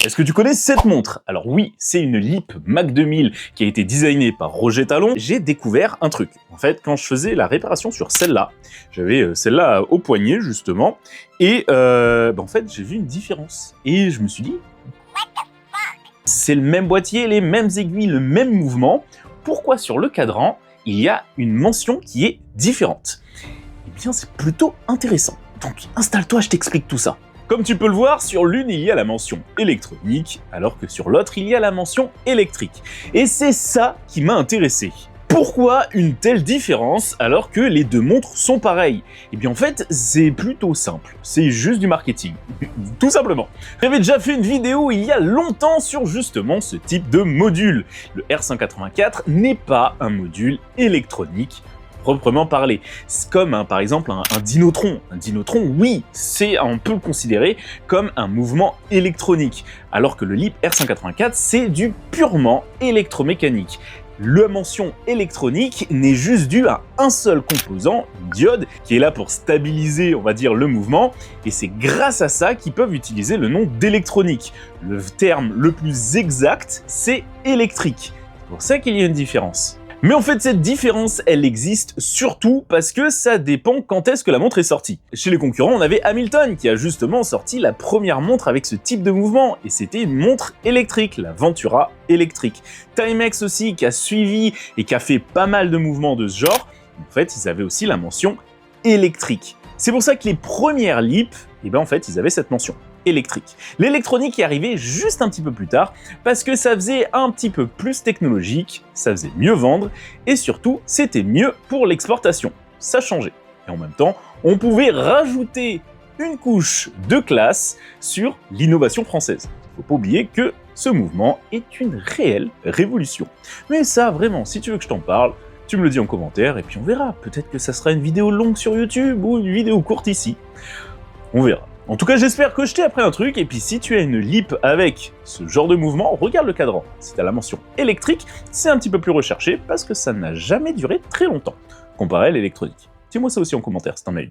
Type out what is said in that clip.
Est-ce que tu connais cette montre? Alors oui, c'est une LEAP Mach 2000 qui a été designée par Roger Talon. J'ai découvert un truc. En fait, quand je faisais la réparation sur celle-là, j'avais celle-là au poignet justement, et en fait j'ai vu une différence. Et je me suis dit, c'est le même boîtier, les mêmes aiguilles, le même mouvement. Pourquoi sur le cadran, il y a une mention qui est différente? Eh bien, c'est plutôt intéressant. Donc installe-toi, je t'explique tout ça. Comme tu peux le voir, sur l'une il y a la mention électronique, alors que sur l'autre il y a la mention électrique. Et c'est ça qui m'a intéressé. Pourquoi une telle différence alors que les deux montres sont pareilles? Eh bien en fait, c'est plutôt simple, c'est juste du marketing, tout simplement. J'avais déjà fait une vidéo il y a longtemps sur justement ce type de module. Le R184 n'est pas un module électronique proprement parlé. C'est comme par exemple un dynotron. Un dynotron, oui, on peut le considérer comme un mouvement électronique, alors que le LEAP R184, c'est du purement électromécanique. La mention électronique n'est juste due à un seul composant, une diode, qui est là pour stabiliser, on va dire, le mouvement, et c'est grâce à ça qu'ils peuvent utiliser le nom d'électronique. Le terme le plus exact, c'est électrique. C'est pour ça qu'il y a une différence. Mais en fait, cette différence, elle existe surtout parce que ça dépend quand est-ce que la montre est sortie. Chez les concurrents, on avait Hamilton qui a justement sorti la première montre avec ce type de mouvement, et c'était une montre électrique, la Ventura électrique. Timex aussi, qui a suivi et qui a fait pas mal de mouvements de ce genre, en fait, ils avaient aussi la mention électrique. C'est pour ça que les premières LEAP, en fait, ils avaient cette mention électrique. L'électronique est arrivée juste un petit peu plus tard parce que ça faisait un petit peu plus technologique, ça faisait mieux vendre et surtout c'était mieux pour l'exportation. Ça changeait. Et en même temps, on pouvait rajouter une couche de classe sur l'innovation française. Faut pas oublier que ce mouvement est une réelle révolution. Mais ça, vraiment, si tu veux que je t'en parle, tu me le dis en commentaire et puis on verra. Peut-être que ça sera une vidéo longue sur YouTube ou une vidéo courte ici. On verra. En tout cas, j'espère que je t'ai appris un truc, et puis si tu as une LEAP avec ce genre de mouvement, regarde le cadran. Si tu as la mention électrique, c'est un petit peu plus recherché, parce que ça n'a jamais duré très longtemps, comparé à l'électronique. Dis-moi ça aussi en commentaire si t'en as une.